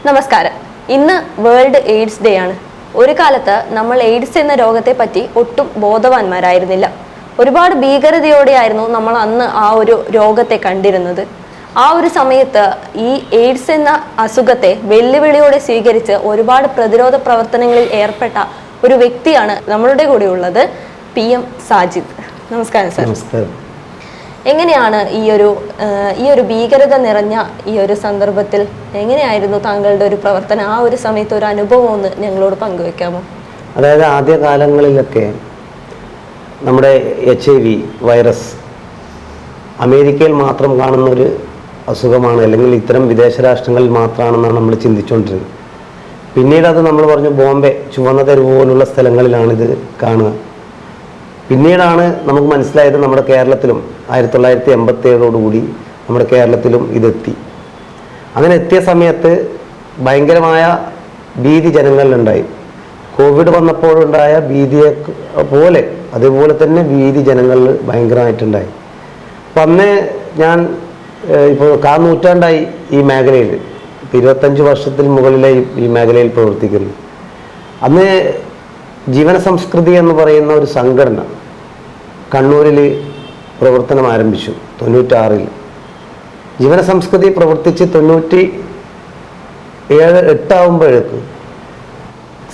നമസ്കാരം. ഇന്ന് world AIDS day ആണ്. ഒരു കാലത്ത് നമ്മൾ എയ്ഡ്സ് എന്ന രോഗത്തെ പറ്റി ഒട്ടും ബോധവാന്മാരായിരുന്നില്ല. ഒരുപാട് ഭീകരതയോടെയായിരുന്നു നമ്മൾ അന്ന് ആ ഒരു രോഗത്തെ കണ്ടിരുന്നത്. ആ ഒരു സമയത്ത് ഈ എയ്ഡ്സ് എന്ന അസുഖത്തെ വെല്ലുവിളിയോടെ സ്വീകരിച്ച് ഒരുപാട് പ്രതിരോധ പ്രവർത്തനങ്ങളിൽ ഏർപ്പെട്ട ഒരു വ്യക്തിയാണ് നമ്മളുടെ കൂടെ ഉള്ളത്, PM സാജിദ്. നമസ്കാരം സർ. നമസ്കാരം. എങ്ങനെയാണ് ഈ ഒരു ഭീകരത നിറഞ്ഞ ഈ ഒരു സന്ദർഭത്തിൽ എങ്ങനെയായിരുന്നു താങ്കളുടെ ഒരു പ്രവർത്തനം? ആ ഒരു സമയത്ത് ഒരു അനുഭവം ഒന്ന് ഞങ്ങളോട് പങ്കുവെക്കാമോ? അതായത് ആദ്യ കാലങ്ങളിലൊക്കെ നമ്മുടെ HIV വൈറസ് അമേരിക്കയിൽ മാത്രം കാണുന്ന ഒരു അസുഖമാണ്, അല്ലെങ്കിൽ ഇത്തരം വിദേശ രാഷ്ട്രങ്ങളിൽ മാത്രമാണെന്നാണ് നമ്മൾ ചിന്തിച്ചുകൊണ്ടിരുന്നത്. പിന്നീട് അത് നമ്മൾ പറഞ്ഞു ബോംബെ, ചുവന്ന തെരുവ് പോലുള്ള സ്ഥലങ്ങളിലാണിത് കാണുക. പിന്നീടാണ് നമുക്ക് മനസ്സിലായത് നമ്മുടെ കേരളത്തിലും 1987 നമ്മുടെ കേരളത്തിലും ഇതെത്തി. അങ്ങനെ എത്തിയ സമയത്ത് ഭയങ്കരമായ ഭീതി ജനങ്ങളിലുണ്ടായി. കോവിഡ് വന്നപ്പോഴുണ്ടായ ഭീതിയെ പോലെ അതുപോലെ തന്നെ ഭീതി ജനങ്ങളിൽ ഭയങ്കരമായിട്ടുണ്ടായി. അപ്പം അന്ന് ഞാൻ ഇപ്പോൾ നൂറ്റാണ്ടായി ഈ മേഖലയിൽ, 25 വർഷത്തിൽ മുകളിലെ ഈ മേഖലയിൽ പ്രവർത്തിക്കുന്നു. അന്ന് ജീവന സംസ്കൃതി എന്ന് പറയുന്ന ഒരു സംഘടന കണ്ണൂരിൽ പ്രവർത്തനം ആരംഭിച്ചു 96. ജീവന സംസ്കൃതി പ്രവർത്തിച്ച് 98 ആകുമ്പോഴേക്ക്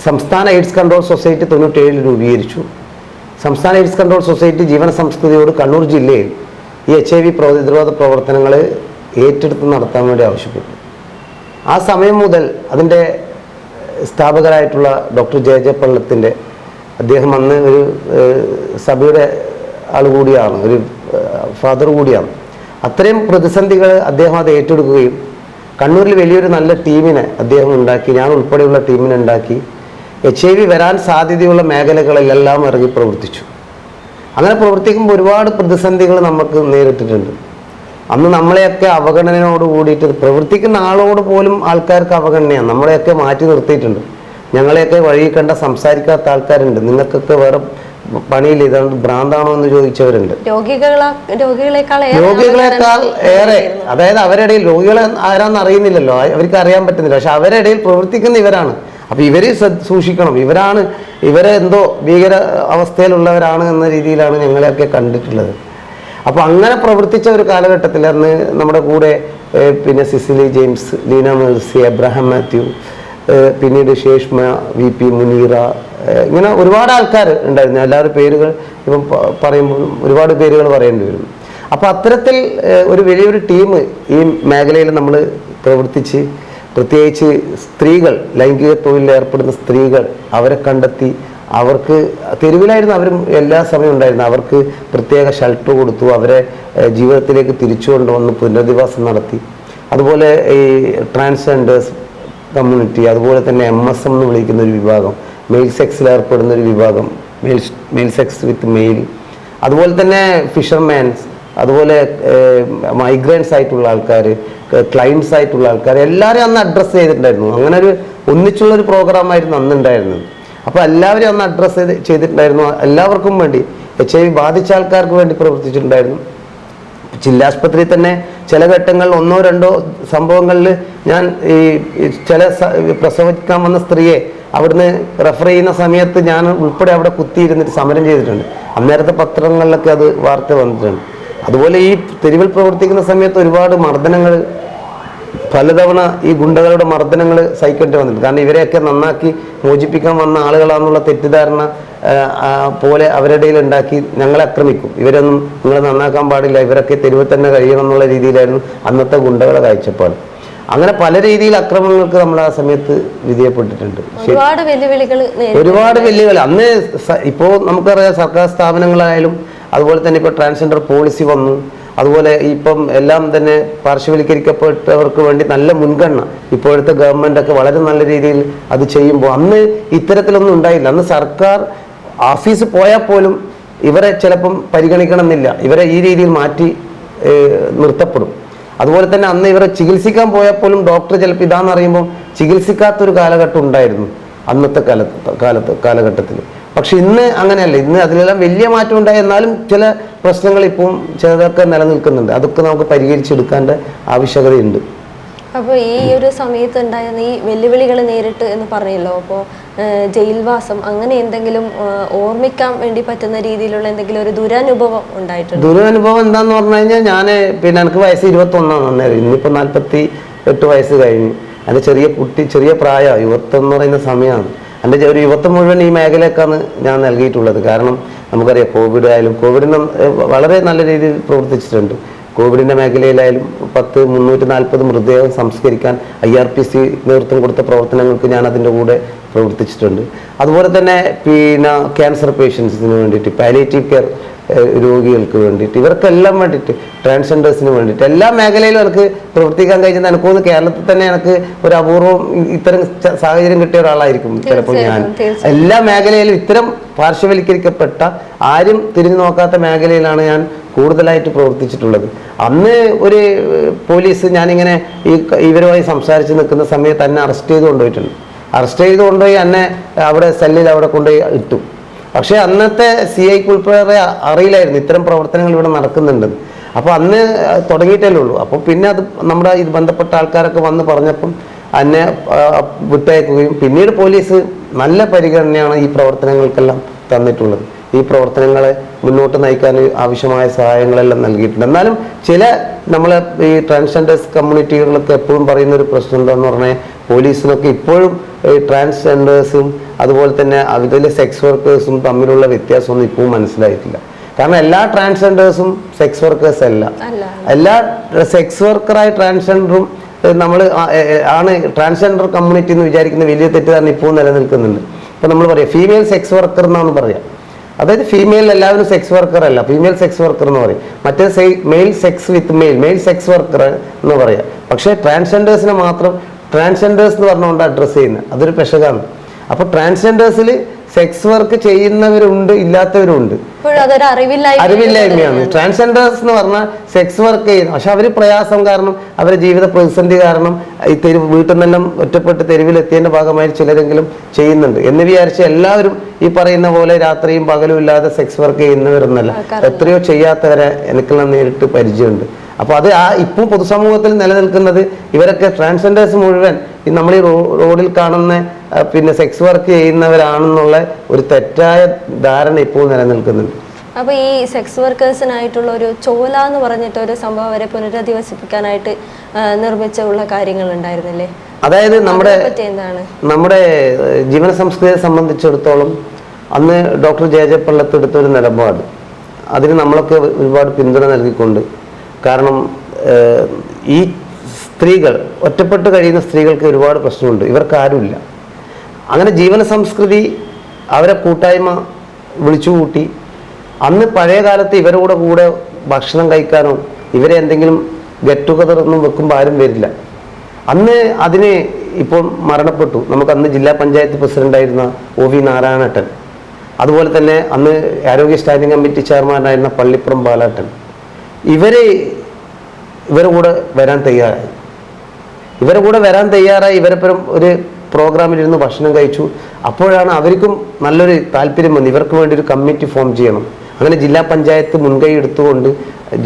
സംസ്ഥാന എയ്ഡ്സ് കൺട്രോൾ സൊസൈറ്റി 97 രൂപീകരിച്ചു. സംസ്ഥാന എയ്ഡ്സ് കൺട്രോൾ സൊസൈറ്റി ജീവന സംസ്കൃതിയോട് കണ്ണൂർ ജില്ലയിൽ ഈ HIV പ്രതിരോധ പ്രവർത്തനങ്ങൾ ഏറ്റെടുത്ത് നടത്താൻ വേണ്ടി ആവശ്യപ്പെട്ടു. ആ സമയം മുതൽ അതിൻ്റെ സ്ഥാപകരായിട്ടുള്ള ഡോക്ടർ JJ പള്ളത്തിൻ്റെ, അദ്ദേഹം അന്ന് ഒരു സഭയുടെ ആൾ കൂടിയാണ്, ഒരു ഫാദർ കൂടിയാണ്. അത്രയും പ്രതിസന്ധികൾ അദ്ദേഹം അത് ഏറ്റെടുക്കുകയും കണ്ണൂരിൽ വലിയൊരു നല്ല ടീമിനെ അദ്ദേഹം ഉണ്ടാക്കി, ഞാൻ ഉൾപ്പെടെയുള്ള ടീമിനെ ഉണ്ടാക്കി HIV വരാൻ സാധ്യതയുള്ള മേഖലകളിലെല്ലാം ഇറങ്ങി പ്രവർത്തിച്ചു. അങ്ങനെ പ്രവർത്തിക്കുമ്പോൾ ഒരുപാട് പ്രതിസന്ധികൾ നമുക്ക് നേരിട്ടിട്ടുണ്ട്. അന്ന് നമ്മളെയൊക്കെ അവഗണനയോട് കൂടിയിട്ട് പ്രവർത്തിക്കുന്ന ആളോട് പോലും ആൾക്കാർക്ക് അവഗണനയാണ്. നമ്മളെയൊക്കെ മാറ്റി നിർത്തിയിട്ടുണ്ട്. ഞങ്ങളെയൊക്കെ വഴി കണ്ട സംസാരിക്കാത്ത ആൾക്കാരുണ്ട്. നിങ്ങൾക്കൊക്കെ വേറെ പണിയിൽ ഇതാണ് ഭ്രാന്താണോ എന്ന് ചോദിച്ചവരുണ്ട്. രോഗികളെക്കാൾ ഏറെ, അതായത് അവരുടെ ഇടയിൽ രോഗികളെ ആരാന്ന് അറിയുന്നില്ലല്ലോ, അവർക്ക് അറിയാൻ പറ്റുന്നില്ല. പക്ഷെ അവരുടെ ഇടയിൽ പ്രവർത്തിക്കുന്ന ഇവരാണ്. അപ്പൊ ഇവരെ സൂക്ഷിക്കണം, ഇവരെ എന്തോ ഭീകര അവസ്ഥയിലുള്ളവരാണ് എന്ന രീതിയിലാണ് ഞങ്ങളെയൊക്കെ കണ്ടിട്ടുള്ളത്. അപ്പോൾ അങ്ങനെ പ്രവർത്തിച്ച ഒരു കാലഘട്ടത്തിൽ അന്ന് നമ്മുടെ കൂടെ പിന്നെ സിസിലി ജെയിംസ്, ലീന മേഴ്സി, എബ്രഹാം മാത്യു, പിന്നീട് ഷേഷ്മ, VP മുനീറ, ഇങ്ങനെ ഒരുപാട് ആൾക്കാർ ഉണ്ടായിരുന്നു. എല്ലാവരും പേരുകൾ ഇപ്പം പറയുമ്പോൾ ഒരുപാട് പേരുകൾ പറയേണ്ടി വരും. അപ്പോൾ അത്തരത്തിൽ ഒരു വലിയൊരു ടീം ഈ മേഖലയിൽ നമ്മൾ പ്രവർത്തിച്ച്, പ്രത്യേകിച്ച് സ്ത്രീകൾ, ലൈംഗിക തൊഴിലിൽ ഏർപ്പെടുന്ന സ്ത്രീകൾ, അവരെ കണ്ടെത്തി അവർക്ക് തെരുവിലായിരുന്നു അവരും എല്ലാ സമയവും ഉണ്ടായിരുന്നു. അവർക്ക് പ്രത്യേക ഷെൽട്ടർ കൊടുത്തു, അവരെ ജീവിതത്തിലേക്ക് തിരിച്ചു കൊണ്ടുവന്ന് പുനരധിവാസം നടത്തി. അതുപോലെ ഈ ട്രാൻസ്ജെൻഡേഴ്സ് കമ്മ്യൂണിറ്റി, അതുപോലെ തന്നെ MSM എന്ന് വിളിക്കുന്ന ഒരു വിഭാഗം, മെയിൽ സെക്സിൽ ഏർപ്പെടുന്ന ഒരു വിഭാഗം, മെയിൽ സെക്സ് വിത്ത് മെയിൽ, അതുപോലെ തന്നെ ഫിഷർമാൻസ്, അതുപോലെ മൈഗ്രൻസ് ആയിട്ടുള്ള ആൾക്കാർ, ക്ലൈൻറ്റ്സ് ആയിട്ടുള്ള ആൾക്കാർ, എല്ലാവരും അന്ന് അഡ്രസ്സ് ചെയ്തിട്ടുണ്ടായിരുന്നു. അങ്ങനെ ഒരു ഒന്നിച്ചുള്ളൊരു പ്രോഗ്രാമായിരുന്നു അന്നുണ്ടായിരുന്നത്. അപ്പോൾ എല്ലാവരും അന്ന് അഡ്രസ്സ് ചെയ്തിട്ടുണ്ടായിരുന്നു. എല്ലാവർക്കും വേണ്ടി, HIV ബാധിച്ച ആൾക്കാർക്ക് വേണ്ടി പ്രവർത്തിച്ചിട്ടുണ്ടായിരുന്നു. ജില്ലാസ്പത്രിയിൽ തന്നെ ചില ഘട്ടങ്ങളിൽ 1-2 സംഭവങ്ങളിൽ ഞാൻ ഈ ചില പ്രസവിക്കാൻ വന്ന സ്ത്രീയെ അവിടുന്ന് റെഫർ ചെയ്യുന്ന സമയത്ത് ഞാൻ ഉൾപ്പെടെ അവിടെ കുത്തിയിരുന്നിട്ട് സമരം ചെയ്തിട്ടുണ്ട്. അന്നേരത്തെ പത്രങ്ങളിലൊക്കെ അത് വാർത്ത വന്നിട്ടുണ്ട്. അതുപോലെ ഈ തെരുവിൽ പ്രവർത്തിക്കുന്ന സമയത്ത് ഒരുപാട് മർദ്ദനങ്ങൾ, പലതവണ ഈ ഗുണ്ടകളുടെ മർദ്ദനങ്ങൾ സഹിക്കേണ്ടി വന്നിട്ടുണ്ട്. കാരണം ഇവരെയൊക്കെ നന്നാക്കി മോചിപ്പിക്കാൻ വന്ന ആളുകളാണെന്നുള്ള തെറ്റിദ്ധാരണ പോലെ അവരുടെ ഇടയിൽ ഉണ്ടാക്കി ഞങ്ങളെ ആക്രമിക്കും. ഇവരൊന്നും നിങ്ങളെ നന്നാക്കാൻ പാടില്ല, ഇവരൊക്കെ തെരുവിൽ തന്നെ കഴിയണം എന്നുള്ള രീതിയിലായിരുന്നു അന്നത്തെ ഗുണ്ടകളെ കാഴ്ചപ്പാട്. അങ്ങനെ പല രീതിയിൽ അക്രമങ്ങൾക്ക് നമ്മൾ ആ സമയത്ത് വിധേയപ്പെട്ടിട്ടുണ്ട്. ഒരുപാട് വെല്ലുവിളി അന്ന് ഇപ്പോൾ നമുക്കറിയാം. സർക്കാർ സ്ഥാപനങ്ങളായാലും അതുപോലെ തന്നെ ഇപ്പോൾ ട്രാൻസ്ജെൻഡർ പോളിസി വന്നു. അതുപോലെ ഇപ്പം എല്ലാം തന്നെ പാർശ്വവൽക്കരിക്കപ്പെട്ടവർക്ക് വേണ്ടി നല്ല മുൻഗണന ഇപ്പോഴത്തെ ഗവൺമെൻറ്റൊക്കെ വളരെ നല്ല രീതിയിൽ അത് ചെയ്യുമ്പോൾ അന്ന് ഇത്തരത്തിലൊന്നും ഉണ്ടായില്ല. അന്ന് സർക്കാർ ഓഫീസ് പോയാൽ പോലും ഇവരെ ചിലപ്പം പരിഗണിക്കണമെന്നില്ല, ഇവരെ ഈ രീതിയിൽ മാറ്റി നിർത്തപ്പെടും. അതുപോലെ തന്നെ അന്ന് ഇവരെ ചികിത്സിക്കാൻ പോയാൽ പോലും ഡോക്ടർ ചിലപ്പോൾ ഇതാണെന്ന് അറിയുമ്പോൾ ചികിത്സിക്കാത്തൊരു കാലഘട്ടം ഉണ്ടായിരുന്നു അന്നത്തെ കാലഘട്ടത്തിൽ. പക്ഷെ ഇന്ന് അങ്ങനെയല്ല. ഇന്ന് അതിലെല്ലാം വലിയ മാറ്റം ഉണ്ടായി. എന്നാലും ചില പ്രശ്നങ്ങൾ ഇപ്പം ചിലതൊക്കെ നിലനിൽക്കുന്നുണ്ട്. അതൊക്കെ നമുക്ക് പരിഹരിച്ചെടുക്കേണ്ട ആവശ്യകതയുണ്ട്. അപ്പോൾ ഈ ഒരു സമയത്ത് ഉണ്ടായിരുന്ന ഈ വെല്ലുവിളികൾ നേരിട്ട് എന്ന് പറഞ്ഞല്ലോ, അപ്പോൾ ജയിൽവാസം അങ്ങനെ എന്തെങ്കിലും ഓർമ്മിക്കാൻ വേണ്ടി പറ്റുന്ന രീതിയിലുള്ള എന്തെങ്കിലും ഒരു ദുരനുഭവം ഉണ്ടായിട്ടുണ്ട്? ദുരനുഭവം എന്താന്ന് പറഞ്ഞു കഴിഞ്ഞാൽ ഞാൻ പിന്നെ എനിക്ക് വയസ്സ് 21 അന്നേരം, ഇന്നിപ്പോൾ 48 വയസ്സ് കഴിഞ്ഞു. എൻ്റെ ചെറിയ പ്രായമാണ്, യുവത്വം എന്ന് പറയുന്ന സമയമാണ്. എൻ്റെ ഒരു യുവത്വം മുഴുവൻ ഈ മേഖലയൊക്കെയാണ് ഞാൻ നൽകിയിട്ടുള്ളത്. കാരണം നമുക്കറിയാം കോവിഡ് ആയാലും കോവിഡിന് വളരെ നല്ല രീതിയിൽ പ്രവർത്തിച്ചിട്ടുണ്ട്. കോവിഡിൻ്റെ മേഖലയിലായാലും 340 മൃതദേഹം സംസ്കരിക്കാൻ IRPC നേതൃത്വം കൊടുത്ത പ്രവർത്തനങ്ങൾക്ക് ഞാൻ അതിൻ്റെ കൂടെ പ്രവർത്തിച്ചിട്ടുണ്ട്. അതുപോലെ തന്നെ പിന്നെ ക്യാൻസർ പേഷ്യൻസിന് വേണ്ടിയിട്ട്, പാലിയേറ്റീവ് കെയർ രോഗികൾക്ക് വേണ്ടിയിട്ട്, ഇവർക്കെല്ലാം വേണ്ടിയിട്ട്, ട്രാൻസ്ജെൻഡേഴ്സിന് വേണ്ടിയിട്ട് എല്ലാ മേഖലയിലും എനിക്ക് പ്രവർത്തിക്കാൻ കഴിഞ്ഞത് എനിക്കൊന്ന് കേരളത്തിൽ തന്നെ എനിക്ക് ഒരു അപൂർവം ഇത്തരം സാഹചര്യം കിട്ടിയ ഒരാളായിരിക്കും ചിലപ്പോൾ ഞാൻ. എല്ലാ മേഖലയിലും ഇത്തരം പാർശ്വവൽക്കരിക്കപ്പെട്ട ആരും തിരിഞ്ഞു നോക്കാത്ത മേഖലയിലാണ് ഞാൻ കൂടുതലായിട്ട് പ്രവർത്തിച്ചിട്ടുള്ളത്. അന്ന് ഒരു പോലീസ് ഞാനിങ്ങനെ ഇവരുമായി സംസാരിച്ച് നിൽക്കുന്ന സമയത്ത് എന്നെ അറസ്റ്റ് ചെയ്ത് കൊണ്ടുപോയിട്ടുണ്ട്. അറസ്റ്റ് ചെയ്ത് കൊണ്ടുപോയി എന്നെ അവിടെ സെല്ലിൽ അവിടെ കൊണ്ടുപോയി ഇട്ടു. പക്ഷേ അന്നത്തെ CIക്ക് ഉൾപ്പെടെ അറിയില്ലായിരുന്നു ഇത്തരം പ്രവർത്തനങ്ങൾ ഇവിടെ നടക്കുന്നുണ്ടെന്ന്. അപ്പോൾ അന്ന് തുടങ്ങിയിട്ടല്ലേ ഉള്ളൂ. അപ്പോൾ പിന്നെ അത് നമ്മുടെ ഇത് ബന്ധപ്പെട്ട ആൾക്കാരൊക്കെ വന്ന് പറഞ്ഞപ്പം എന്നെ വിട്ടയക്കുകയും പിന്നീട് പോലീസ് നല്ല പരിഗണനയാണ് ഈ പ്രവർത്തനങ്ങൾക്കെല്ലാം തന്നിട്ടുള്ളത്. ഈ പ്രവർത്തനങ്ങളെ മുന്നോട്ട് നയിക്കാൻ ആവശ്യമായ സഹായങ്ങളെല്ലാം നൽകിയിട്ടുണ്ട്. എന്നാലും ചില നമ്മളെ ഈ ട്രാൻസ്ജെൻഡേഴ്സ് കമ്മ്യൂണിറ്റികളിലൊക്കെ എപ്പോഴും പറയുന്ന ഒരു പ്രശ്നം എന്താണെന്ന് പറഞ്ഞാൽ പോലീസിനൊക്കെ ഇപ്പോഴും ട്രാൻസ്ജെൻഡേഴ്സും അതുപോലെ തന്നെ അതിലെ സെക്സ് വർക്കേഴ്സും തമ്മിലുള്ള വ്യത്യാസമൊന്നും ഇപ്പോഴും മനസ്സിലായിട്ടില്ല. കാരണം എല്ലാ ട്രാൻസ്ജെൻഡേഴ്സും സെക്സ് വർക്കേഴ്സ് അല്ല. എല്ലാ സെക്സ് വർക്കറായ ട്രാൻസ്ജെൻഡറും നമ്മൾ ആണ് ട്രാൻസ്ജെൻഡർ കമ്മ്യൂണിറ്റി എന്ന് വിചാരിക്കുന്ന വലിയ തെറ്റിദ്ധാരണ ഇപ്പോൾ നിലനിൽക്കുന്നുണ്ട്. ഇപ്പം നമ്മൾ പറയാം ഫീമെയിൽ സെക്സ് വർക്കർ എന്നാണ് പറയാം. അതായത് ഫീമെയിൽ എല്ലാവരും സെക്സ് വർക്കർ അല്ല, ഫീമെയിൽ സെക്സ് വർക്കർ എന്ന് പറയും. മറ്റേ മെയിൽ സെക്സ് വിത്ത് മെയിൽ സെക്സ് വർക്കർ എന്ന് പറയാം. പക്ഷേ ട്രാൻസ്ജെൻഡേഴ്സിനെ മാത്രം ട്രാൻസ്ജെൻഡേഴ്സ് എന്ന് പറഞ്ഞുകൊണ്ട് അഡ്രസ്സ് ചെയ്യുന്നത് അതൊരു പെശകാണ്. അപ്പോൾ ട്രാൻസ്ജെൻഡേഴ്സിൽ സെക്സ് വർക്ക് ചെയ്യുന്നവരുണ്ട്, ഇല്ലാത്തവരുണ്ട്. അറിവില്ലായ്മയാണ്. ട്രാൻസ്ജെൻഡേഴ്സ് എന്ന് പറഞ്ഞാൽ സെക്സ് വർക്ക് ചെയ്യുന്നു, പക്ഷെ അവർ പ്രയാസം കാരണം അവരുടെ ജീവിത പ്രതിസന്ധി കാരണം ഈ വീട്ടിൽ നിന്നെല്ലാം ഒറ്റപ്പെട്ട് തെരുവിലെത്തിയതിന്റെ ഭാഗമായി ചിലരെങ്കിലും ചെയ്യുന്നുണ്ട് എന്ന് വിചാരിച്ച് എല്ലാവരും ഈ പറയുന്ന പോലെ രാത്രിയും പകലും ഇല്ലാതെ സെക്സ് വർക്ക് ചെയ്യുന്നവരൊന്നല്ല. എത്രയോ ചെയ്യാത്തവരെ എനിക്കെല്ലാം നേരിട്ട് പരിചയമുണ്ട്. അപ്പോൾ അത് ഇപ്പം പൊതുസമൂഹത്തിൽ നിലനിൽക്കുന്നത് ഇവരൊക്കെ ട്രാൻസ്ജെൻഡേഴ്സ് മുഴുവൻ നമ്മൾ ഈ റോഡിൽ കാണുന്ന പിന്നെ സെക്സ് വർക്ക് ചെയ്യുന്നവരാണെന്നുള്ള ഒരു തെറ്റായ ധാരണ ഇപ്പോൾ നിലനിൽക്കുന്നുണ്ട്. അപ്പോൾ ഈ സെക്സ് വർക്കേഴ്സിനായിട്ടുള്ള ഒരു ചോല എന്ന് പറഞ്ഞിട്ട് ഒരു സംഭവം അവരെ പുനരധിവസിപ്പിക്കാനായിട്ട് നിർമ്മിച്ചുള്ള കാര്യങ്ങൾ ഉണ്ടായിരുന്നില്ലേ? അതായത് നമ്മുടെ ജീവന സംസ്കൃതിയെ സംബന്ധിച്ചിടത്തോളം അന്ന് ഡോക്ടർ JJ പള്ളത്ത് എടുത്തൊരു നിലപാട്, അതിന് നമ്മളൊക്കെ ഒരുപാട് പിന്തുണ നൽകിക്കൊണ്ട്, കാരണം ഈ സ്ത്രീകൾ ഒറ്റപ്പെട്ട് കഴിയുന്ന സ്ത്രീകൾക്ക് ഒരുപാട് പ്രശ്നമുണ്ട്, ഇവർക്ക് ആരുമില്ല. അങ്ങനെ ജീവന സംസ്കൃതി അവരെ കൂട്ടായ്മ വിളിച്ചുകൂട്ടി. അന്ന് പഴയ കാലത്ത് ഇവരുടെ കൂടെ ഭക്ഷണം കഴിക്കാനോ ഇവരെ എന്തെങ്കിലും ഗെറ്റ് ടുഗദർ ഒന്നും വെക്കുമ്പോൾ ആരും വരില്ല. അന്ന് അതിന് ഇപ്പോൾ മരണപ്പെട്ടു. നമുക്ക് അന്ന് ജില്ലാ പഞ്ചായത്ത് പ്രസിഡന്റായിരുന്ന OV നാരായണേട്ടൻ, അതുപോലെ തന്നെ അന്ന് ആരോഗ്യ സ്റ്റാൻഡിംഗ് കമ്മിറ്റി ചെയർമാനായിരുന്ന പള്ളിപ്പുറം ബാലേട്ടൻ, ഇവരുടെ കൂടെ വരാൻ തയ്യാറായി. ഇവരെപ്പുറം ഒരു പ്രോഗ്രാമിലിരുന്ന് ഭക്ഷണം കഴിച്ചു. അപ്പോഴാണ് അവർക്കും നല്ലൊരു താല്പര്യം വന്നു, ഇവർക്ക് വേണ്ടി ഒരു കമ്മിറ്റി ഫോം ചെയ്യണം. അങ്ങനെ ജില്ലാ പഞ്ചായത്ത് മുൻകൈ എടുത്തുകൊണ്ട്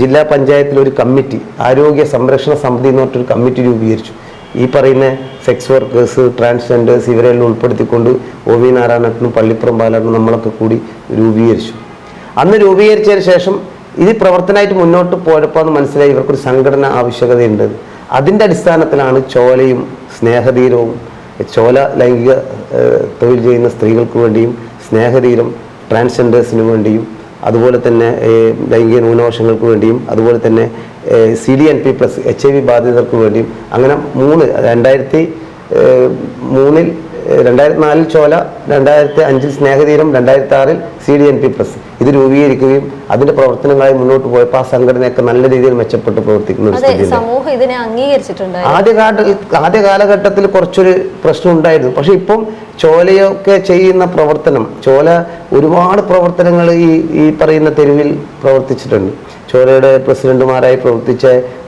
ജില്ലാ പഞ്ചായത്തിൽ ഒരു കമ്മിറ്റി, ആരോഗ്യ സംരക്ഷണ സമിതി എന്ന് പറഞ്ഞൊരു കമ്മിറ്റി രൂപീകരിച്ചു. ഈ പറയുന്ന സെക്സ് വർക്കേഴ്സ്, ട്രാൻസ്ജെൻഡേഴ്സ് ഇവരെല്ലാം ഉൾപ്പെടുത്തിക്കൊണ്ട് OV നാരായണനും പള്ളിപ്പുറം ബാലേട്ടനും നമ്മളൊക്കെ കൂടി രൂപീകരിച്ചു. അന്ന് രൂപീകരിച്ചതിന് ശേഷം ഇത് പ്രവർത്തനമായിട്ട് മുന്നോട്ട് പോയപ്പോൾ മനസ്സിലായി ഇവർക്കൊരു സംഘടന ആവശ്യകതയുണ്ട്. അതിൻ്റെ അടിസ്ഥാനത്തിലാണ് ചോലയും സ്നേഹതീരവും, ചോല ലൈംഗിക തൊഴിൽ ചെയ്യുന്ന സ്ത്രീകൾക്ക് വേണ്ടിയും, സ്നേഹതീരം ട്രാൻസ്ജെൻഡേഴ്സിന് വേണ്ടിയും, അതുപോലെ തന്നെ ലൈംഗിക ന്യൂനപക്ഷങ്ങൾക്ക് വേണ്ടിയും, അതുപോലെ തന്നെ CDNP+ HIV ബാധിതർക്ക് വേണ്ടിയും, അങ്ങനെ 2003 2004 ചോല, 2005 സ്നേഹതീരം, 2006 CDNP+ ഇത് രൂപീകരിക്കുകയും അതിന്റെ പ്രവർത്തനങ്ങളായി മുന്നോട്ട് പോയപ്പോൾ ആ സംഘടനയൊക്കെ നല്ല രീതിയിൽ മെച്ചപ്പെട്ട് പ്രവർത്തിക്കുന്ന ഒരു സ്ഥിതി. ആദ്യ കാലഘട്ടത്തിൽ കുറച്ചൊരു പ്രശ്നം ഉണ്ടായിരുന്നു. പക്ഷെ ഇപ്പം ചോലയൊക്കെ ചെയ്യുന്ന പ്രവർത്തനം, ചോല ഒരുപാട് പ്രവർത്തനങ്ങൾ ഈ പറയുന്ന തെരുവിൽ പ്രവർത്തിച്ചിട്ടുണ്ട്. ചോലയുടെ പ്രസിഡന്റുമാരായി പ്രവർത്തിച്ച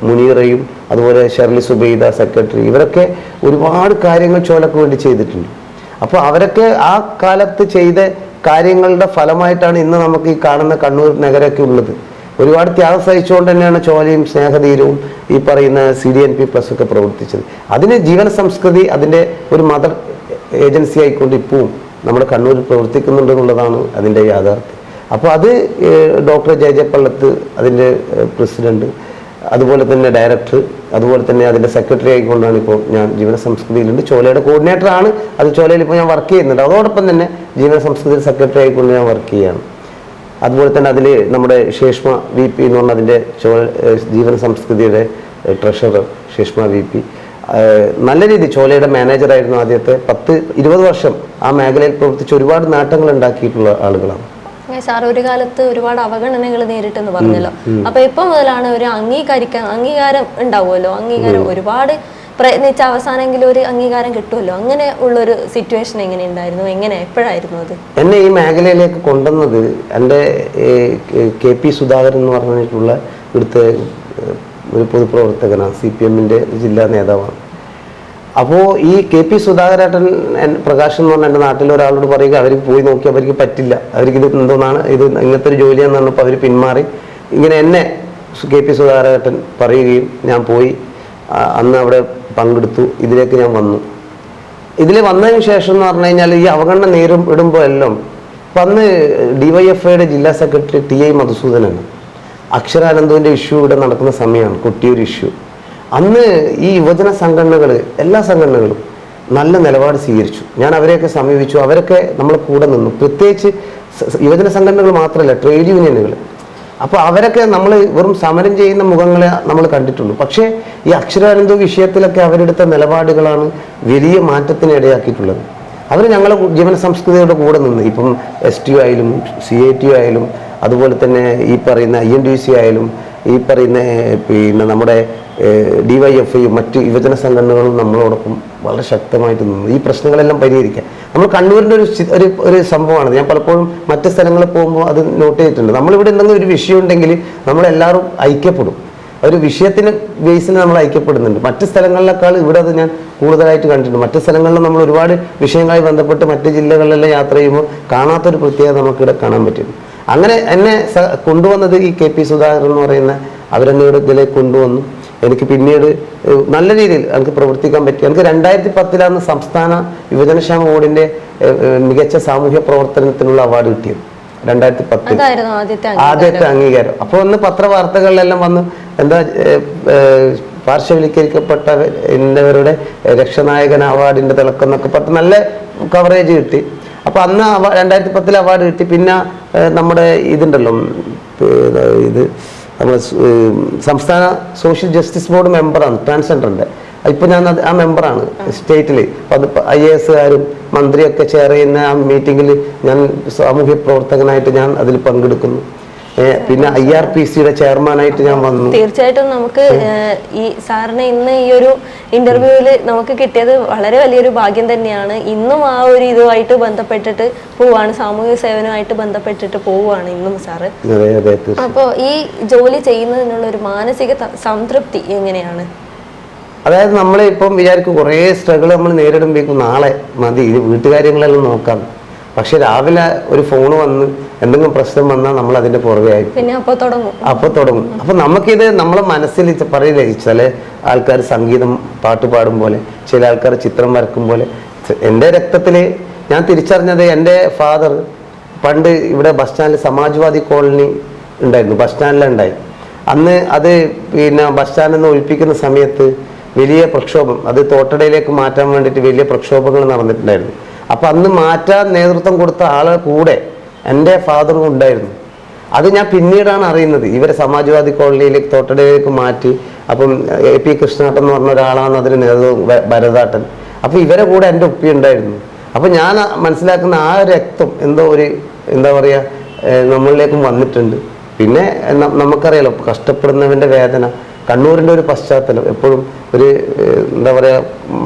മുനീറയും അതുപോലെ ഷെർലി സുബൈദ സെക്രട്ടറി, ഇവരൊക്കെ ഒരുപാട് കാര്യങ്ങൾ ചോലക്ക് വേണ്ടി ചെയ്തിട്ടുണ്ട്. അപ്പോൾ അവരൊക്കെ ആ കാലത്ത് ചെയ്ത കാര്യങ്ങളുടെ ഫലമായിട്ടാണ് ഇന്ന് നമുക്ക് ഈ കാണുന്ന കണ്ണൂർ നഗരമൊക്കെ ഉള്ളത്. ഒരുപാട് ത്യാഗം സഹിച്ചുകൊണ്ട് തന്നെയാണ് ചോലയും സ്നേഹധീരവും ഈ പറയുന്ന CDNP പ്ലസ് ഒക്കെ പ്രവർത്തിച്ചത്. അതിന് ജീവന സംസ്കൃതി അതിൻ്റെ ഒരു മദർ ഏജൻസി ആയിക്കൊണ്ട് ഇപ്പോഴും നമ്മുടെ കണ്ണൂരിൽ പ്രവർത്തിക്കുന്നുണ്ട് എന്നുള്ളതാണ് അതിൻ്റെ യാഥാർത്ഥ്യം. അപ്പോൾ അത് ഡോക്ടർ JJ പള്ളത്ത് അതിൻ്റെ പ്രസിഡന്റ്, അതുപോലെ തന്നെ ഡയറക്ടർ, അതുപോലെ തന്നെ അതിൻ്റെ സെക്രട്ടറി ആയിക്കൊണ്ടാണ് ഇപ്പോൾ ഞാൻ ജീവന സംസ്കൃതിയിലുണ്ട്. ചോലയുടെ കോർഡിനേറ്ററാണ്. അത് ചോലയിൽ ഇപ്പോൾ ഞാൻ വർക്ക് ചെയ്യുന്നുണ്ട്. അതോടൊപ്പം തന്നെ ജീവന സംസ്കൃതി സെക്രട്ടറി ആയിക്കൊണ്ട് ഞാൻ വർക്ക് ചെയ്യുകയാണ്. അതുപോലെ തന്നെ അതിൽ നമ്മുടെ ശേഷ്മ VP എന്ന് പറഞ്ഞ അതിൻ്റെ ജീവന സംസ്കൃതിയുടെ ട്രഷറർ ശേഷ്മ VP നല്ല രീതിയിൽ ചോലയുടെ മാനേജറായിരുന്നു. ആദ്യത്തെ 10-20 വർഷം ആ മേഖലയിൽ പ്രവർത്തിച്ച് ഒരുപാട് നേട്ടങ്ങൾ ഉണ്ടാക്കിയിട്ടുള്ള ആളുകളാണ്. സാർ ഒരു കാലത്ത് ഒരുപാട് അവഗണനകൾ നേരിട്ടെന്ന് പറഞ്ഞല്ലോ. അപ്പൊ എപ്പോ മുതലാണ് ഒരു അംഗീകാരം ഉണ്ടാവുമല്ലോ, അംഗീകാരം ഒരുപാട് പ്രയത്നിച്ച അവസാനമെങ്കിലും ഒരു അംഗീകാരം കിട്ടുമല്ലോ, അങ്ങനെ ഉള്ളൊരു സിറ്റുവേഷൻ എങ്ങനെ ഉണ്ടായിരുന്നു, എപ്പോഴായിരുന്നു അത്? എന്നെ ഈ മേഖലയിലേക്ക് കൊണ്ടുവന്നത് എൻ്റെ KP സുധാകരൻ എന്ന് പറഞ്ഞിട്ടുള്ള ഇവിടുത്തെ ഒരു പൊതുപ്രവർത്തകനാണ്, CPM-ന്റെ ജില്ലാ നേതാവാണ്. അപ്പോൾ ഈ KP സുധാകരേട്ടൻ പ്രകാശൻ എന്ന് പറഞ്ഞാൽ എൻ്റെ നാട്ടിൽ ഒരാളോട് പറയുക, അവർ പോയി നോക്കി അവർക്ക് പറ്റില്ല, അവർക്ക് ഇത് എന്തോന്നാണ്, ഇത് ഇങ്ങനത്തെ ഒരു ജോലിയാന്ന് പറഞ്ഞപ്പോൾ അവർ പിന്മാറി. ഇങ്ങനെ എന്നെ KP സുധാകരേട്ടൻ പറയുകയും ഞാൻ പോയി അന്ന് അവിടെ പങ്കെടുത്തു. ഇതിലേക്ക് ഞാൻ വന്നു. ഇതിൽ വന്നതിന് ശേഷം എന്ന് പറഞ്ഞു കഴിഞ്ഞാൽ ഈ അവഗണന നേരിടുമ്പോൾ എല്ലാം അന്ന് DYFIയുടെ ജില്ലാ സെക്രട്ടറി TI മധുസൂദനാണ്. അക്ഷരാനന്ദുവിൻ്റെ ഇഷ്യൂ ഇവിടെ നടക്കുന്ന സമയമാണ്, കൊട്ടിയൂർ ഇഷ്യൂ. അന്ന് ഈ യുവജന സംഘടനകൾ, എല്ലാ സംഘടനകളും നല്ല നിലപാട് സ്വീകരിച്ചു. ഞാൻ അവരെയൊക്കെ സമീപിച്ചു, അവരൊക്കെ നമ്മളെ കൂടെ നിന്നു. പ്രത്യേകിച്ച് യുവജന സംഘടനകൾ മാത്രമല്ല, ട്രേഡ് യൂണിയനുകൾ. അപ്പോൾ അവരൊക്കെ നമ്മൾ വെറും സമരം ചെയ്യുന്ന മുഖങ്ങളെ നമ്മൾ കണ്ടിട്ടുള്ളൂ. പക്ഷേ ഈ അക്ഷരാനന്ദ വിഷയത്തിലൊക്കെ അവരെടുത്ത നിലപാടുകളാണ് വലിയ മാറ്റത്തിന് ഇടയാക്കിയിട്ടുള്ളത്. അവർ ഞങ്ങളെ ജീവന സംസ്കൃതിയുടെ കൂടെ നിന്ന്, ഇപ്പം STU ആയാലും CITU ആയാലും അതുപോലെ തന്നെ ഈ പറയുന്ന INTUC ആയാലും ഈ പറയുന്ന പിന്നെ നമ്മുടെ DYFIയും മറ്റ് യുവജന സംഘടനകളും നമ്മളോടൊപ്പം വളരെ ശക്തമായിട്ട് നിന്നു ഈ പ്രശ്നങ്ങളെല്ലാം പരിഹരിക്കാൻ. നമ്മൾ കണ്ണൂരിൻ്റെ ഒരു സംഭവമാണ്. ഞാൻ പലപ്പോഴും മറ്റ് സ്ഥലങ്ങളിൽ പോകുമ്പോൾ അത് നോട്ട് ചെയ്തിട്ടുണ്ട്. നമ്മളിവിടെ എന്തെങ്കിലും ഒരു വിഷയം ഉണ്ടെങ്കിൽ നമ്മളെല്ലാവരും ഐക്യപ്പെടും. ഒരു വിഷയത്തിന് ബേസിൽ നമ്മൾ ഐക്യപ്പെടുന്നുണ്ട്. മറ്റ് സ്ഥലങ്ങളിലേക്കാൾ ഇവിടെ അത് ഞാൻ കൂടുതലായിട്ട് കണ്ടിട്ടുണ്ട്. മറ്റ് സ്ഥലങ്ങളിൽ നമ്മൾ ഒരുപാട് വിഷയങ്ങളുമായി ബന്ധപ്പെട്ട് മറ്റ് ജില്ലകളിലെല്ലാം യാത്ര ചെയ്യുമ്പോൾ കാണാത്തൊരു പ്രത്യേകത നമുക്കിവിടെ കാണാൻ പറ്റും. അങ്ങനെ എന്നെ കൊണ്ടുവന്നത് ഈ KP സുധാകരൻ എന്ന് പറയുന്ന അവരെന്നെ ഇതിലേക്ക് കൊണ്ടുവന്നു. എനിക്ക് പിന്നീട് നല്ല രീതിയിൽ എനിക്ക് പ്രവർത്തിക്കാൻ പറ്റി. എനിക്ക് 2010 സംസ്ഥാന യുവജനക്ഷേമ ബോർഡിൻ്റെ മികച്ച സാമൂഹ്യ പ്രവർത്തനത്തിനുള്ള അവാർഡ് കിട്ടിയത്. 2010 ആദ്യത്തെ അംഗീകാരം. അപ്പോൾ ഒന്ന് പത്രവാർത്തകളിലെല്ലാം വന്ന് എന്താ പാർശ്വവൽക്കരിക്കപ്പെട്ട എന്നവരുടെ രക്ഷനായകൻ അവാർഡിൻ്റെ തിളക്കം എന്നൊക്കെ പറഞ്ഞ് നല്ല കവറേജ് കിട്ടി. അപ്പോൾ അന്ന് 2010 അവാർഡ് കിട്ടി. പിന്നെ നമ്മുടെ ഇതുണ്ടല്ലോ, ഇത് നമ്മൾ സംസ്ഥാന സോഷ്യൽ ജസ്റ്റിസ് ബോർഡ് മെമ്പറാണ് ട്രാൻസ്ജെൻഡറിൻ്റെ. ഇപ്പോൾ ഞാൻ ആ മെമ്പറാണ് സ്റ്റേറ്റിൽ. അപ്പോൾ അത് IAS-കാരും മന്ത്രിയൊക്കെ ചെയർ ചെയ്യുന്ന ആ മീറ്റിങ്ങിൽ ഞാൻ സാമൂഹ്യ പ്രവർത്തകനായിട്ട് ഞാൻ അതിൽ പങ്കെടുക്കുന്നു. പിന്നെ IRPCയുടെ ചെയർമാനായിട്ട് ഞാൻ വന്നു. തീർച്ചയായിട്ടും നമുക്ക് ഈ സാറിന് ഇന്ന് ഈ ഒരു ഇന്റർവ്യൂവിൽ നമുക്ക് കിട്ടിയത് വളരെ വലിയൊരു ഭാഗ്യം തന്നെയാണ്. ഇന്നും ആ ഒരു ഇതുമായിട്ട് ബന്ധപ്പെട്ടിട്ട് പോവാണ്, സാമൂഹിക സേവനമായിട്ട് ബന്ധപ്പെട്ടിട്ട് പോവുകയാണ് ഇന്നും സാറ്. അപ്പോൾ ഈ ജോലി ചെയ്യുന്നതിനുള്ള ഒരു മാനസിക സംതൃപ്തി എങ്ങനെയാണ്? അതായത് നമ്മൾ ഇപ്പം വിചാരിക്കും കുറേ സ്ട്രഗിൾ നമ്മൾ നേരിടുമ്പോഴേക്കും നാളെ മതി ഇത് വീട്ടുകാര്യങ്ങളെല്ലാം നോക്കാം. പക്ഷെ രാവിലെ ഒരു ഫോൺ വന്ന് എന്തെങ്കിലും പ്രശ്നം വന്നാൽ നമ്മൾ അതിന്റെ പുറകെ ആയി അപ്പോൾ തുടങ്ങും. അപ്പൊ നമുക്കിത് നമ്മളെ മനസ്സിൽ പറയില്ലേ, ചില ആൾക്കാർ സംഗീതം പാട്ട് പാടും പോലെ, ചില ആൾക്കാർ ചിത്രം വരക്കും പോലെ. എൻ്റെ രക്തത്തിൽ ഞാൻ തിരിച്ചറിഞ്ഞത് എൻ്റെ ഫാദർ പണ്ട് ഇവിടെ ബസ് സ്റ്റാൻഡിൽ സമാജ്വാദി കോളനി ഉണ്ടായിരുന്നു, ബസ് സ്റ്റാൻഡിലുണ്ടായി. അന്ന് അത് പിന്നെ ബസ് സ്റ്റാൻഡിൽ നിന്ന് ഒഴിപ്പിക്കുന്ന സമയത്ത് വലിയ പ്രക്ഷോഭം, അത് തോട്ടടയിലേക്ക് മാറ്റാൻ വേണ്ടിയിട്ട് വലിയ പ്രക്ഷോഭങ്ങൾ നടന്നിട്ടുണ്ടായിരുന്നു. അപ്പം അന്ന് മാറ്റാൻ നേതൃത്വം കൊടുത്ത ആളെ കൂടെ എൻ്റെ ഫാദറും ഉണ്ടായിരുന്നു. അത് ഞാൻ പിന്നീടാണ് അറിയുന്നത്. ഇവരെ സമാജ്വാദി കോളനിയിലേക്ക് തോട്ടടയിലേക്ക് മാറ്റി. അപ്പം AP കൃഷ്ണാട്ടൻ എന്ന് പറഞ്ഞ ഒരാളാണ് അതിന് നേതൃത്വം, ഭരതാട്ടൻ. അപ്പം ഇവരെ കൂടെ എൻ്റെ ഉപ്പി ഉണ്ടായിരുന്നു. അപ്പം ഞാൻ മനസ്സിലാക്കുന്ന ആ രക്തം എന്തോ ഒരു എന്താ പറയുക നമ്മളിലേക്കും വന്നിട്ടുണ്ട്. പിന്നെ നമുക്കറിയാലോ കഷ്ടപ്പെടുന്നവൻ്റെ വേദന, കണ്ണൂരിൻ്റെ ഒരു പശ്ചാത്തലം എപ്പോഴും ഒരു എന്താ പറയുക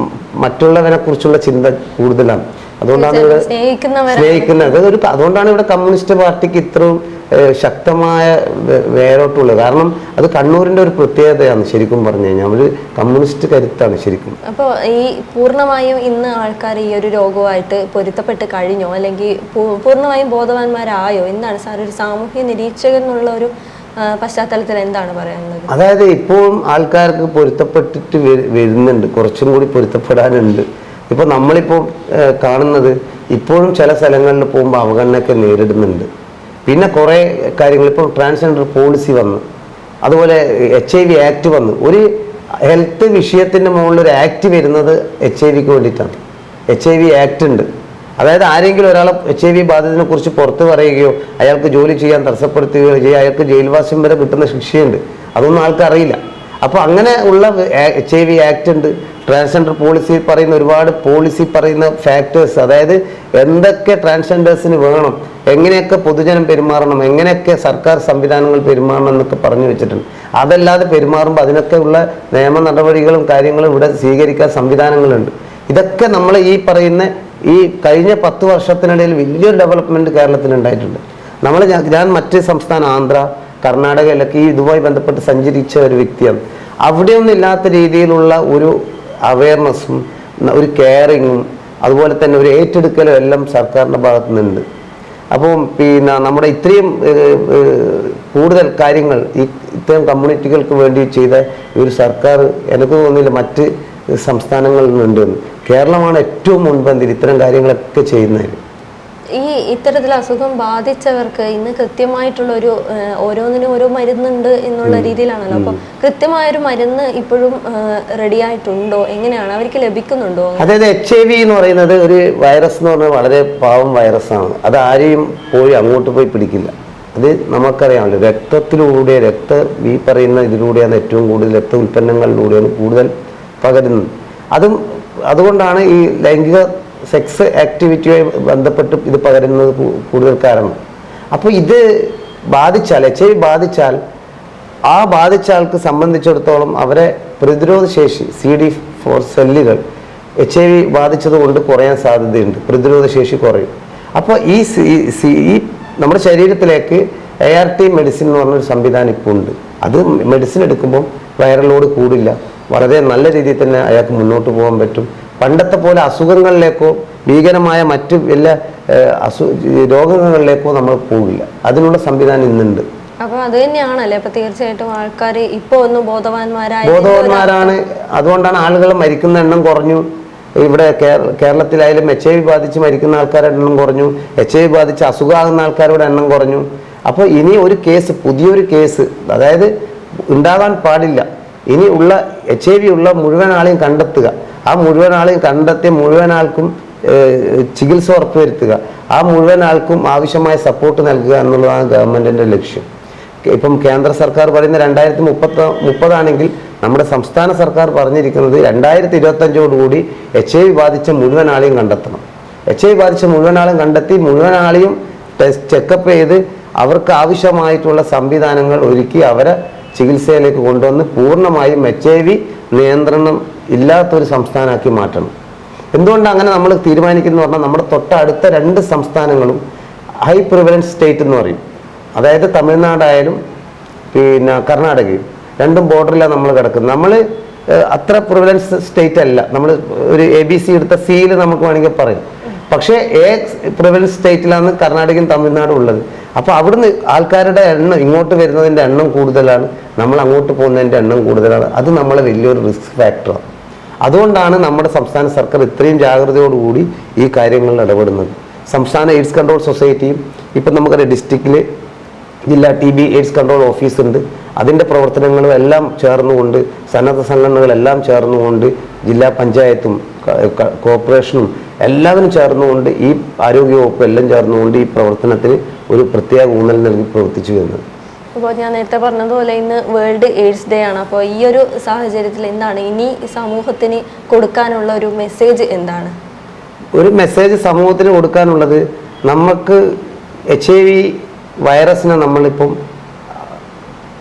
മറ്റുള്ളവരെ കുറിച്ചുള്ള ചിന്ത കൂടുതലാണ്. അതുകൊണ്ടാണ് ഇവിടെ സ്നേഹിക്കുന്നത്. അതുകൊണ്ടാണ് ഇവിടെ കമ്മ്യൂണിസ്റ്റ് പാർട്ടിക്ക് ഇത്രയും ശക്തമായ വേരോട്ടുള്ളത്. കാരണം അത് കണ്ണൂരിൻ്റെ ഒരു പ്രത്യേകതയാണ് ശരിക്കും പറഞ്ഞു കഴിഞ്ഞാൽ. ഒരു കമ്മ്യൂണിസ്റ്റ് കരുത്താണ് ശരിക്കും. അപ്പോൾ ഈ പൂർണ്ണമായും ഇന്ന് ആൾക്കാർ ഈ ഒരു രോഗവുമായിട്ട് പൊരുത്തപ്പെട്ട് കഴിഞ്ഞോ, അല്ലെങ്കിൽ പൂർണ്ണമായും ബോധവാന്മാരായോ? എന്താണ് സാർ ഒരു സാമൂഹ്യ നിരീക്ഷകൻ എന്നുള്ള ഒരു പശ്ചാത്തലത്തിൽ എന്താണ് പറയാനുള്ളത്? അതായത് ഇപ്പോഴും ആൾക്കാർക്ക് പൊരുത്തപ്പെട്ടിട്ട് വരുന്നുണ്ട്, കുറച്ചും കൂടി പൊരുത്തപ്പെടാനുണ്ട്. ഇപ്പൊ നമ്മളിപ്പോൾ കാണുന്നത് ഇപ്പോഴും ചില സ്ഥലങ്ങളിൽ പോകുമ്പോൾ അവഗണനയൊക്കെ നേരിടുന്നുണ്ട്. പിന്നെ കുറേ കാര്യങ്ങൾ, ഇപ്പോൾ ട്രാൻസ്ജെൻഡർ പോളിസി വന്നു, അതുപോലെ HIV ആക്ട് വന്നു. ഒരു ഹെൽത്ത് വിഷയത്തിൻ്റെ മുകളിൽ ഒരു ആക്ട് വരുന്നത് HIV വേണ്ടിയിട്ടാണ്. HIV ആക്ട് ഉണ്ട്. അതായത് ആരെങ്കിലും ഒരാളെ HIV ബാധിതനെ കുറിച്ച് പുറത്ത് പറയുകയോ അയാൾക്ക് ജോലി ചെയ്യാൻ തടസ്സപ്പെടുത്തുകയോ ചെയ്യുക, അയാൾക്ക് ജയിൽവാസം വരെ കിട്ടുന്ന ശിക്ഷയുണ്ട്. അതൊന്നും ആൾക്കറിയില്ല. അപ്പോൾ അങ്ങനെ ഉള്ള HIV ആക്ട് ഉണ്ട്. ട്രാൻസ്ജെൻഡർ പോളിസി പറയുന്ന ഒരുപാട് പോളിസി പറയുന്ന ഫാക്ടേഴ്സ്, അതായത് എന്തൊക്കെ ട്രാൻസ്ജെൻഡേഴ്സിന് വേണം, എങ്ങനെയൊക്കെ പൊതുജനം പെരുമാറണം, എങ്ങനെയൊക്കെ സർക്കാർ സംവിധാനങ്ങൾ പെരുമാറണം എന്നൊക്കെ പറഞ്ഞു വെച്ചിട്ടുണ്ട്. അതല്ലാതെ പെരുമാറുമ്പോൾ അതിനൊക്കെ ഉള്ള നിയമ നടപടികളും കാര്യങ്ങളും ഇവിടെ സ്വീകരിക്കാൻ സംവിധാനങ്ങളുണ്ട്. ഇതൊക്കെ നമ്മൾ ഈ പറയുന്ന ഈ കഴിഞ്ഞ 10 വർഷത്തിനിടയിൽ വലിയൊരു ഡെവലപ്മെൻറ്റ് കേരളത്തിലുണ്ടായിട്ടുണ്ട്. ഞാൻ മറ്റ് സംസ്ഥാന ആന്ധ്ര, കർണാടകയിലൊക്കെ ഈ ഇതുമായി ബന്ധപ്പെട്ട് സഞ്ചരിച്ച ഒരു വ്യക്തിയാണ്. അവിടെയൊന്നും ഇല്ലാത്ത രീതിയിലുള്ള ഒരു അവയർനെസ്സും ഒരു കെയറിങ്ങും അതുപോലെ തന്നെ ഒരു ഏറ്റെടുക്കലും എല്ലാം സർക്കാരിൻ്റെ ഭാഗത്തു നിന്നുണ്ട്. അപ്പം പിന്നെ നമ്മുടെ ഇത്രയും കൂടുതൽ കാര്യങ്ങൾ ഇത്തരം കമ്മ്യൂണിറ്റികൾക്ക് വേണ്ടി ചെയ്ത ഒരു സർക്കാർ എനിക്ക് തോന്നുന്നില്ല മറ്റ് സംസ്ഥാനങ്ങളിൽ നിന്നുണ്ടെന്ന്. കേരളമാണ് ഏറ്റവും മുൻപന്തിൽ ഇത്തരം കാര്യങ്ങളൊക്കെ ചെയ്യുന്നതിന്. ഈ ഇത്തരത്തിൽ അസുഖം ബാധിച്ചവർക്ക് ഇന്ന് കൃത്യമായിട്ടുള്ള ഒരു ഓരോന്നിനും ഓരോ മരുന്നുണ്ട് എന്നുള്ള രീതിയിലാണല്ലോ. അപ്പോൾ കൃത്യമായൊരു മരുന്ന് ഇപ്പോഴും റെഡി ആയിട്ടുണ്ടോ, എങ്ങനെയാണ്, അവർക്ക് ലഭിക്കുന്നുണ്ടോ? അതായത് HIV എന്ന് പറയുന്നത് ഒരു വൈറസ് എന്ന് പറഞ്ഞാൽ വളരെ പാവം വൈറസാണ്. അത് ആരെയും അങ്ങോട്ട് പോയി പിടിക്കില്ല. അത് നമുക്കറിയാമല്ലോ, രക്തത്തിലൂടെ ഈ പറയുന്ന ഇതിലൂടെയാണ് ഏറ്റവും കൂടുതൽ, രക്ത ഉൽപ്പന്നങ്ങളിലൂടെയാണ് കൂടുതൽ പകരുന്നത്. അതുകൊണ്ടാണ് ഈ ലൈംഗിക സെക്സ് ആക്ടിവിറ്റിയുമായി ബന്ധപ്പെട്ട് ഇത് പകരുന്നത് കൂടുതൽ കാരണം. അപ്പോൾ ഇത് ബാധിച്ചാൽ, HIV ബാധിച്ചാൽ ആ ബാധിച്ച ആൾക്ക് സംബന്ധിച്ചിടത്തോളം അവരെ പ്രതിരോധ ശേഷി CD4 സെല്ലുകൾ HIV ബാധിച്ചത് കൊണ്ട് കുറയാൻ സാധ്യതയുണ്ട്, പ്രതിരോധ ശേഷി കുറയും. അപ്പോൾ ഈ നമ്മുടെ ശരീരത്തിലേക്ക് ART മെഡിസിൻ എന്ന് പറഞ്ഞൊരു സംവിധാനം ഇപ്പോൾ ഉണ്ട്. അത് മെഡിസിൻ എടുക്കുമ്പോൾ വൈറൽ ലോഡ് കൂടില്ല, വളരെ നല്ല രീതിയിൽ തന്നെ അയാൾക്ക് മുന്നോട്ട് പോകാൻ പറ്റും. പണ്ടത്തെ പോലെ അസുഖങ്ങളിലേക്കോ ഭീകരമായ മറ്റ് എല്ലാ രോഗങ്ങളിലേക്കോ നമ്മൾ പോകില്ല. അതിനുള്ള സംവിധാനം ഇന്നുണ്ട്. അപ്പൊ അത് തന്നെയാണല്ലേ ഇപ്പൊ തീർച്ചയായിട്ടും ആൾക്കാർ ഇപ്പൊ ഒന്ന് ബോധവാന്മാരാണ്. അതുകൊണ്ടാണ് ആളുകൾ മരിക്കുന്ന എണ്ണം കുറഞ്ഞു. ഇവിടെ കേരളത്തിലായാലും HIV ബാധിച്ച് മരിക്കുന്ന ആൾക്കാരുടെ എണ്ണം കുറഞ്ഞു, HIV ബാധിച്ച് അസുഖമാകുന്ന ആൾക്കാരുടെ എണ്ണം കുറഞ്ഞു. അപ്പോൾ ഇനി ഒരു കേസ്, പുതിയൊരു കേസ് അതായത് ഉണ്ടാകാൻ പാടില്ല. ഇനി ഉള്ള HIV ഉള്ള മുഴുവൻ ആളെയും കണ്ടെത്തുക, ആ മുഴുവൻ ആളെയും കണ്ടെത്തി മുഴുവൻ ആൾക്കും ചികിത്സ ഉറപ്പുവരുത്തുക, ആ മുഴുവൻ ആൾക്കും ആവശ്യമായ സപ്പോർട്ട് നൽകുക എന്നുള്ളതാണ് ഗവൺമെൻറ്റിൻ്റെ ലക്ഷ്യം. ഇപ്പം കേന്ദ്ര സർക്കാർ പറയുന്ന 2030 ആണെങ്കിൽ നമ്മുടെ സംസ്ഥാന സർക്കാർ പറഞ്ഞിരിക്കുന്നത് 2025 HIV ബാധിച്ച മുഴുവൻ ആളെയും കണ്ടെത്തണം. HIV ബാധിച്ച മുഴുവൻ ആളെയും കണ്ടെത്തി മുഴുവൻ ആളെയും ചെക്കപ്പ് ചെയ്ത് അവർക്ക് ആവശ്യമായിട്ടുള്ള സംവിധാനങ്ങൾ ഒരുക്കി അവരെ ചികിത്സയിലേക്ക് കൊണ്ടുവന്ന് പൂർണ്ണമായും HIV നിയന്ത്രണം ഇല്ലാത്തൊരു സംസ്ഥാനമാക്കി മാറ്റണം. എന്തുകൊണ്ടാണ് അങ്ങനെ നമ്മൾ തീരുമാനിക്കുന്നത് പറഞ്ഞാൽ, നമ്മുടെ തൊട്ടടുത്ത 2 സംസ്ഥാനങ്ങളും ഹൈ പ്രിവലൻസ് സ്റ്റേറ്റ് എന്ന് പറയും. അതായത് തമിഴ്നാടായാലും പിന്നെ കർണാടകയും, രണ്ടും ബോർഡറിലാണ് നമ്മൾ കിടക്കുന്നത്. നമ്മൾ അത്ര പ്രിവലൻസ് സ്റ്റേറ്റ് അല്ല, നമ്മൾ ഒരു ABC എടുത്ത Cയിൽ നമുക്ക് വേണമെങ്കിൽ പറയും. പക്ഷേ പ്രിവലൻസ് സ്റ്റേറ്റിലാണ് കർണാടകയും തമിഴ്നാടും ഉള്ളത്. അപ്പോൾ അവിടുന്ന് ആൾക്കാരുടെ എണ്ണം ഇങ്ങോട്ട് വരുന്നതിൻ്റെ എണ്ണം കൂടുതലാണ്, നമ്മൾ അങ്ങോട്ട് പോകുന്നതിൻ്റെ എണ്ണം കൂടുതലാണ്. അത് നമ്മളെ വലിയൊരു റിസ്ക് ഫാക്ടറാണ്. അതുകൊണ്ടാണ് നമ്മുടെ സംസ്ഥാന സർക്കാർ ഇത്രയും ജാഗ്രതയോടുകൂടി ഈ കാര്യങ്ങളിൽ ഇടപെടുന്നത്. സംസ്ഥാന എയ്ഡ്സ് കൺട്രോൾ സൊസൈറ്റിയും ഇപ്പം നമുക്കറിയാം ഡിസ്ട്രിക്റ്റിൽ ജില്ലാ TB എയ്ഡ്സ് കൺട്രോൾ ഓഫീസുണ്ട്. അതിൻ്റെ പ്രവർത്തനങ്ങളും എല്ലാം ചേർന്നുകൊണ്ട്, സന്നദ്ധ സംഘടനകളെല്ലാം ചേർന്നുകൊണ്ട്, ജില്ലാ പഞ്ചായത്തും കോർപ്പറേഷനും എല്ലാവരും ചേർന്നുകൊണ്ട്, ഈ ആരോഗ്യവകുപ്പ് എല്ലാം ചേർന്നുകൊണ്ട് ഈ പ്രവർത്തനത്തിന് ഒരു പ്രത്യേക ഊന്നൽ നൽകി പ്രവർത്തിച്ചു വരുന്നത്. അപ്പോൾ ഞാൻ നേരത്തെ പറഞ്ഞതുപോലെ ഇന്ന് വേൾഡ് എയ്ഡ്സ് ഡേ ആണ്. അപ്പോൾ ഈ ഒരു സാഹചര്യത്തിൽ എന്താണ് ഇനി സമൂഹത്തിന് കൊടുക്കാനുള്ള ഒരു മെസ്സേജ് എന്താണ്? ഒരു മെസ്സേജ് സമൂഹത്തിന് കൊടുക്കാനുള്ളത്, നമുക്ക് HIV വൈറസിനെ നമ്മളിപ്പം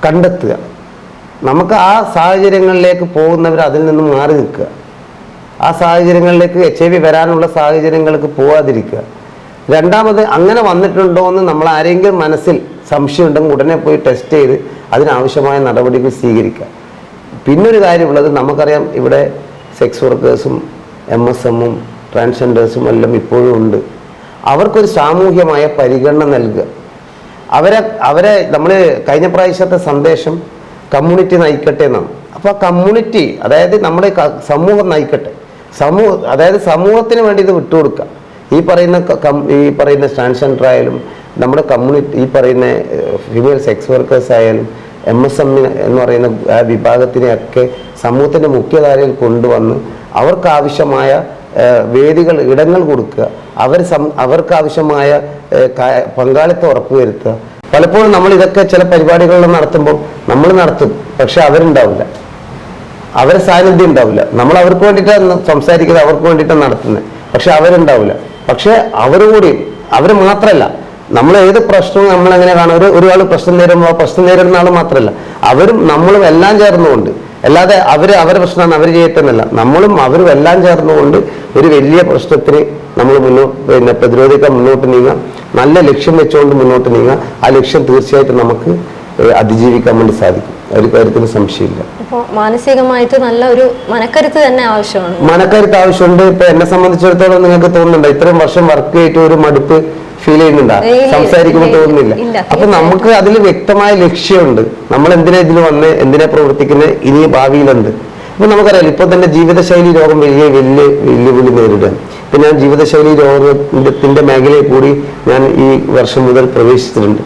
കണ്ടെത്തുക, നമുക്ക് ആ സാഹചര്യങ്ങളിലേക്ക് പോകുന്നവർ അതിൽ നിന്നും മാറി നിൽക്കുക, ആ സാഹചര്യങ്ങളിലേക്ക് HIV വരാനുള്ള സാഹചര്യങ്ങൾക്ക് പോവാതിരിക്കുക. രണ്ടാമത്, അങ്ങനെ വന്നിട്ടുണ്ടോ എന്ന് നമ്മൾ ആരെങ്കിലും മനസ്സിൽ സംശയം ഉണ്ടെങ്കിൽ ഉടനെ പോയി ടെസ്റ്റ് ചെയ്ത് അതിനാവശ്യമായ നടപടികൾ സ്വീകരിക്കുക. പിന്നൊരു കാര്യമുള്ളത്, നമുക്കറിയാം ഇവിടെ സെക്സ് വർക്കേഴ്സും MSM-ഉം ട്രാൻസ്ജെൻഡേഴ്സും എല്ലാം ഇപ്പോഴും ഉണ്ട്. അവർക്കൊരു സാമൂഹ്യമായ പരിഗണന നൽകുക. അവരെ നമ്മൾ കഴിഞ്ഞ പ്രാവശ്യത്തെ സന്ദേശം കമ്മ്യൂണിറ്റി നയിക്കട്ടെ എന്നാണ്. അപ്പോൾ ആ കമ്മ്യൂണിറ്റി, അതായത് നമ്മുടെ സമൂഹം നയിക്കട്ടെ, അതായത് സമൂഹത്തിന് വേണ്ടി ഇത് വിട്ടുകൊടുക്കുക. ഈ പറയുന്ന ട്രാൻസ്ജെൻഡർ ആയാലും നമ്മുടെ കമ്മ്യൂണിറ്റി, ഈ പറയുന്ന ഫീമെയിൽ സെക്സ് വർക്കേഴ്സ് ആയാലും MSM എന്ന് പറയുന്ന ആ വിഭാഗത്തിനെയൊക്കെ സമൂഹത്തിൻ്റെ മുഖ്യധാരയിൽ കൊണ്ടുവന്ന് അവർക്കാവശ്യമായ വേദികൾ, ഇടങ്ങൾ കൊടുക്കുക, അവർക്കാവശ്യമായ പങ്കാളിത്തം ഉറപ്പുവരുത്തുക. പലപ്പോഴും നമ്മൾ ഇതൊക്കെ ചില പരിപാടികളിൽ നടത്തുമ്പോൾ നമ്മൾ നടത്തും, പക്ഷെ അവരുണ്ടാവില്ല, അവരെ സാന്നിധ്യം ഉണ്ടാവില്ല. നമ്മൾ അവർക്ക് വേണ്ടിയിട്ടാണ് സംസാരിക്കുന്നത്, അവർക്ക് വേണ്ടിയിട്ടാണ് നടത്തുന്നത്, പക്ഷെ അവരുണ്ടാവില്ല. പക്ഷെ അവർ മാത്രമല്ല, നമ്മൾ ഏത് പ്രശ്നവും നമ്മളെങ്ങനെ കാണും, ഒരാൾ പ്രശ്നം നേരിടുമ്പോൾ ആ പ്രശ്നം നേരിടുന്ന ആൾ മാത്രമല്ല, അവരും നമ്മളും എല്ലാം ചേർന്നുകൊണ്ട്, അല്ലാതെ അവരെ പ്രശ്നമാണ് അവർ ചെയ്യട്ടെന്നല്ല, നമ്മളും അവരും എല്ലാം ചേർന്നുകൊണ്ട് ഒരു വലിയ പ്രശ്നത്തിന് നമ്മൾ പ്രതിരോധിക്കാൻ മുന്നോട്ട് നീങ്ങാം, നല്ല ലക്ഷ്യം വെച്ചുകൊണ്ട് മുന്നോട്ട് നീങ്ങാം. ആ ലക്ഷ്യം തീർച്ചയായിട്ടും നമുക്ക് അതിജീവിക്കാൻ വേണ്ടി സാധിക്കും, ഒരു കാര്യത്തിന് സംശയമില്ല. അപ്പോൾ മാനസികമായിട്ട് നല്ല ഒരു മനക്കരുത്ത് തന്നെ ആവശ്യമാണ്. മനക്കരുത്ത് ആവശ്യമുണ്ട്. ഇപ്പൊ എന്നെ സംബന്ധിച്ചിടത്തോളം നിങ്ങൾക്ക് തോന്നുന്നുണ്ടോ ഇത്രയും വർഷം വർക്ക് ചെയ്തിട്ട് ഒരു മടുപ്പ് ഫീൽ ചെയ്യുന്നുണ്ടോ? സംസാരിക്കുമ്പോൾ തോന്നുന്നില്ല. അപ്പൊ നമുക്ക് അതിൽ വ്യക്തമായ ലക്ഷ്യമുണ്ട്. നമ്മൾ എന്തിനാ ഇതിൽ വന്ന്, എന്തിനാ പ്രവർത്തിക്കുന്നത്, ഇനി ഭാവിയിലുണ്ട്. അപ്പൊ നമുക്കറിയാം, ഇപ്പൊ തന്നെ ജീവിതശൈലി രോഗം വലിയ വെല്ലുവിളി നേരിടുകയാണ്. ഇപ്പൊ ഞാൻ ജീവിതശൈലി രോഗത്തിന്റെ മേഖലയിൽ കൂടി ഞാൻ ഈ വർഷം മുതൽ പ്രവേശിച്ചിട്ടുണ്ട്.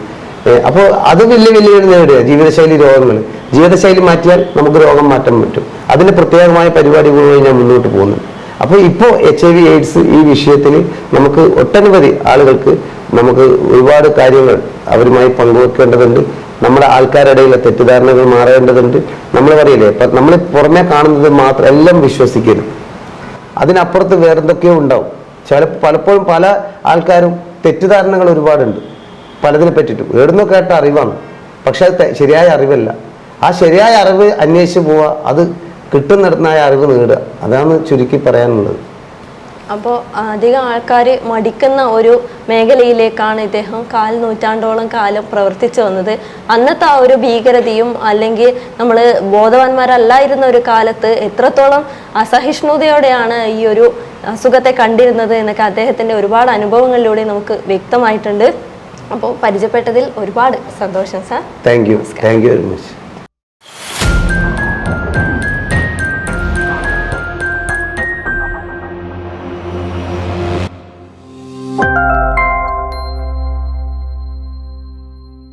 അപ്പോൾ അത് വലിയ വെല്ലുവിളി നേരിടുക. ജീവിതശൈലി രോഗങ്ങൾ, ജീവിതശൈലി മാറ്റിയാൽ നമുക്ക് രോഗം മാറ്റാൻ പറ്റും. അതിന് പ്രത്യേകമായ പരിപാടികളുമായി ഞാൻ മുന്നോട്ട് പോകുന്നു. അപ്പോൾ ഇപ്പോൾ HIV/AIDS ഈ വിഷയത്തിൽ നമുക്ക് ഒട്ടനവധി ആളുകൾക്ക് നമുക്ക് ഒരുപാട് കാര്യങ്ങൾ അവരുമായി പങ്കുവെക്കേണ്ടതുണ്ട്. നമ്മുടെ ആൾക്കാരുടെ ഇടയിലെ തെറ്റിദ്ധാരണകൾ മാറേണ്ടതുണ്ട്. നമ്മൾ പറയില്ലേ, ഇപ്പം നമ്മൾ പുറമെ കാണുന്നത് മാത്രം എല്ലാം വിശ്വസിക്കരുത്, അതിനപ്പുറത്ത് വേറെന്തൊക്കെയോ ഉണ്ടാവും. പലപ്പോഴും പല ആൾക്കാരും തെറ്റിദ്ധാരണകൾ ഒരുപാടുണ്ട് പലതിനെ പറ്റിയിട്ടും. എവിടുന്നോ കേട്ട അറിവാണ്, പക്ഷെ അത് ശരിയായ അറിവല്ല. ആ ശരിയായ അറിവ് അന്വേഷിച്ച് പോവുക, അത് കിട്ടുന്നിടത്തുനിന്നായ അറിവ് നേടുക, അതാണ് ചുരുക്കി പറയാനുള്ളത്. അപ്പോൾ അധികം ആൾക്കാർ മടിക്കുന്ന ഒരു മേഖലയിലേക്കാണ് ഇദ്ദേഹം 4 നൂറ്റാണ്ടോളം കാലം പ്രവർത്തിച്ചു വന്നത്. അന്നത്തെ ആ ഒരു ഭീകരതയും അല്ലെങ്കിൽ നമ്മൾ ബോധവാന്മാരല്ലായിരുന്ന ഒരു കാലത്ത് എത്രത്തോളം അസഹിഷ്ണുതയോടെയാണ് ഈ ഒരു അസുഖത്തെ കണ്ടിരുന്നത് എന്നൊക്കെ അദ്ദേഹത്തിൻ്റെ ഒരുപാട് അനുഭവങ്ങളിലൂടെ നമുക്ക് വ്യക്തമായിട്ടുണ്ട്. അപ്പോൾ പരിചയപ്പെട്ടതിൽ ഒരുപാട് സന്തോഷം sir. Thank you very much.